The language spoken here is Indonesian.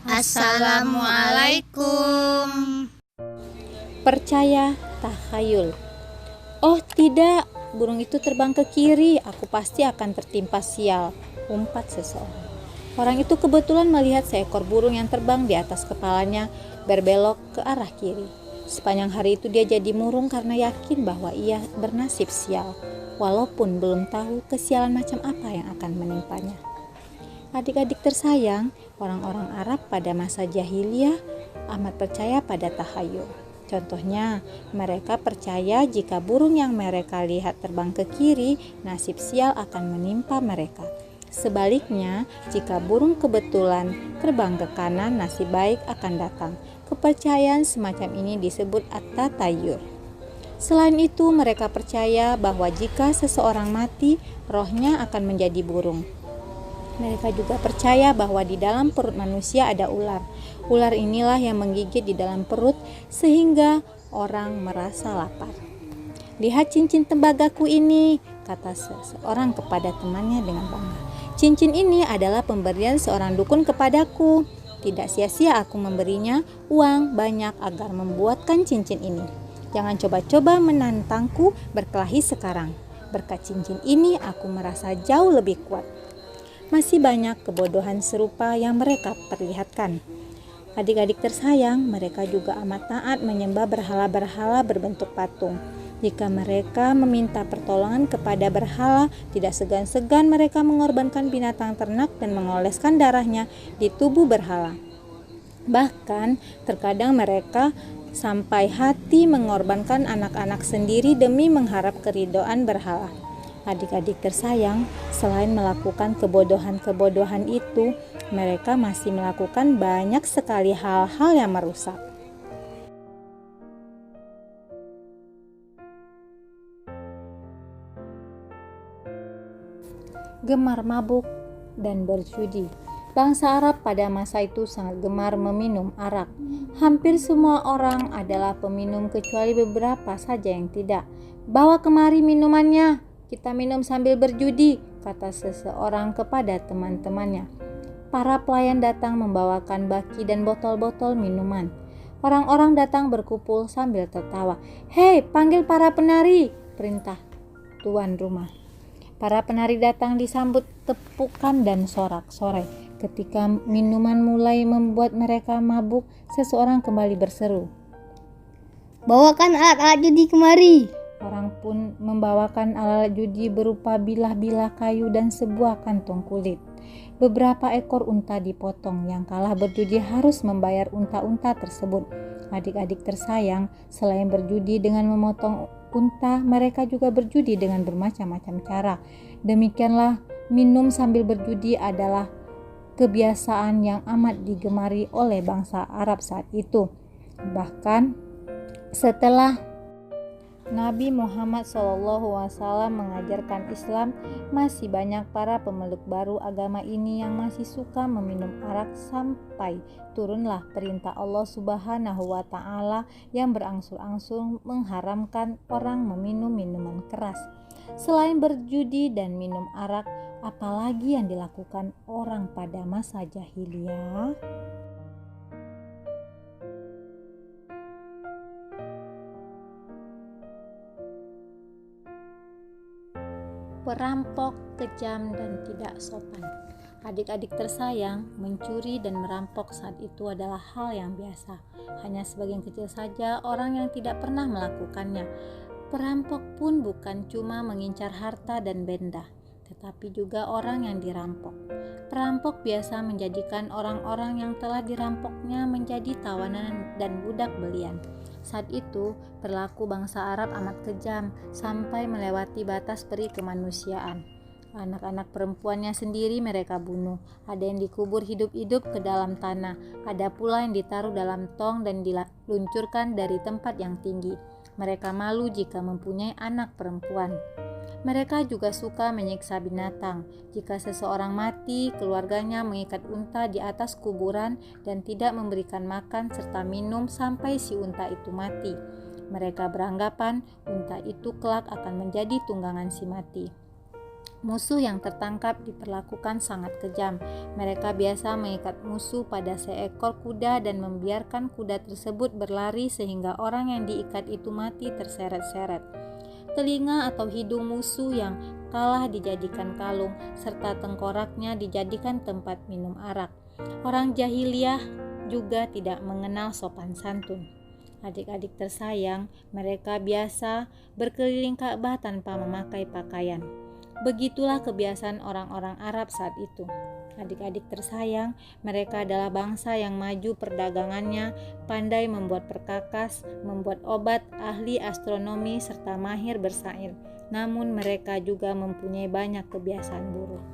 Assalamualaikum. Percaya takhayul. Oh tidak, burung itu terbang ke kiri, aku pasti akan tertimpa sial, umpat seseorang. Orang itu kebetulan melihat seekor burung yang terbang di atas kepalanya berbelok ke arah kiri. Sepanjang hari itu dia jadi murung karena yakin bahwa ia bernasib sial, walaupun belum tahu kesialan macam apa yang akan menimpanya. Adik-adik tersayang, orang-orang Arab pada masa jahiliyah amat percaya pada tahayul. Contohnya, mereka percaya jika burung yang mereka lihat terbang ke kiri, nasib sial akan menimpa mereka. Sebaliknya, jika burung kebetulan terbang ke kanan, nasib baik akan datang. Kepercayaan semacam ini disebut at-tatayur. Selain itu, mereka percaya bahwa jika seseorang mati, rohnya akan menjadi burung. Mereka juga percaya bahwa di dalam perut manusia ada ular. Ular inilah yang menggigit di dalam perut sehingga orang merasa lapar. Lihat cincin tembagaku ini, kata seseorang kepada temannya dengan bangga. Cincin ini adalah pemberian seorang dukun kepadaku. Tidak sia-sia aku memberinya uang banyak agar membuatkan cincin ini. Jangan coba-coba menantangku berkelahi sekarang. Berkat cincin ini aku merasa jauh lebih kuat. Masih banyak kebodohan serupa yang mereka perlihatkan. Adik-adik tersayang, mereka juga amat taat menyembah berhala-berhala berbentuk patung. Jika mereka meminta pertolongan kepada berhala, tidak segan-segan mereka mengorbankan binatang ternak dan mengoleskan darahnya di tubuh berhala. Bahkan, terkadang mereka sampai hati mengorbankan anak-anak sendiri demi mengharap keridhaan berhala. Adik-adik tersayang, selain melakukan kebodohan-kebodohan itu, mereka masih melakukan banyak sekali hal-hal yang merusak. Gemar mabuk dan berjudi. Bangsa Arab pada masa itu sangat gemar meminum arak. Hampir semua orang adalah peminum kecuali beberapa saja yang tidak. Bawa kemari minumannya, kita minum sambil berjudi, kata seseorang kepada teman-temannya. Para pelayan datang membawakan baki dan botol-botol minuman. Orang-orang datang berkumpul sambil tertawa. Hei, panggil para penari, perintah tuan rumah. Para penari datang disambut tepukan dan sorak-sorai. Ketika minuman mulai membuat mereka mabuk, seseorang kembali berseru, Bawakan alat-alat judi kemari. Orang pun membawakan alat judi berupa bilah-bilah kayu dan sebuah kantong kulit. Beberapa ekor unta dipotong, yang kalah berjudi harus membayar unta-unta tersebut. Adik-adik tersayang, selain berjudi dengan memotong unta, mereka juga berjudi dengan bermacam-macam cara. Demikianlah, minum sambil berjudi adalah kebiasaan yang amat digemari oleh bangsa Arab saat itu. Bahkan setelah Nabi Muhammad SAW mengajarkan Islam, masih banyak para pemeluk baru agama ini yang masih suka meminum arak sampai turunlah perintah Allah Subhanahu wa Ta'ala yang berangsur-angsur mengharamkan orang meminum minuman keras. Selain berjudi dan minum arak, apalagi yang dilakukan orang pada masa jahiliyah? Perampok kejam dan tidak sopan. Adik-adik tersayang, mencuri dan merampok saat itu adalah hal yang biasa. Hanya sebagian kecil saja orang yang tidak pernah melakukannya. Perampok pun bukan cuma mengincar harta dan benda, tetapi juga orang yang dirampok. Perampok biasa menjadikan orang-orang yang telah dirampoknya menjadi tawanan dan budak belian. Saat itu, perilaku bangsa Arab amat kejam sampai melewati batas peri kemanusiaan. Anak-anak perempuannya sendiri mereka bunuh. Ada yang dikubur hidup-hidup ke dalam tanah. Ada pula yang ditaruh dalam tong dan diluncurkan dari tempat yang tinggi. Mereka malu jika mempunyai anak perempuan. Mereka juga suka menyiksa binatang. Jika seseorang mati, keluarganya mengikat unta di atas kuburan dan tidak memberikan makan serta minum sampai si unta itu mati. Mereka beranggapan unta itu kelak akan menjadi tunggangan si mati. Musuh yang tertangkap diperlakukan sangat kejam. Mereka biasa mengikat musuh pada seekor kuda dan membiarkan kuda tersebut berlari sehingga orang yang diikat itu mati terseret-seret. Telinga atau hidung musuh yang kalah dijadikan kalung, serta tengkoraknya dijadikan tempat minum arak. Orang jahiliyah juga tidak mengenal sopan santun. Adik-adik tersayang, mereka biasa berkeliling Ka'bah tanpa memakai pakaian. Begitulah kebiasaan orang-orang Arab saat itu. Adik-adik tersayang, mereka adalah bangsa yang maju perdagangannya, pandai membuat perkakas, membuat obat, ahli astronomi, serta mahir bersair. Namun mereka juga mempunyai banyak kebiasaan buruk.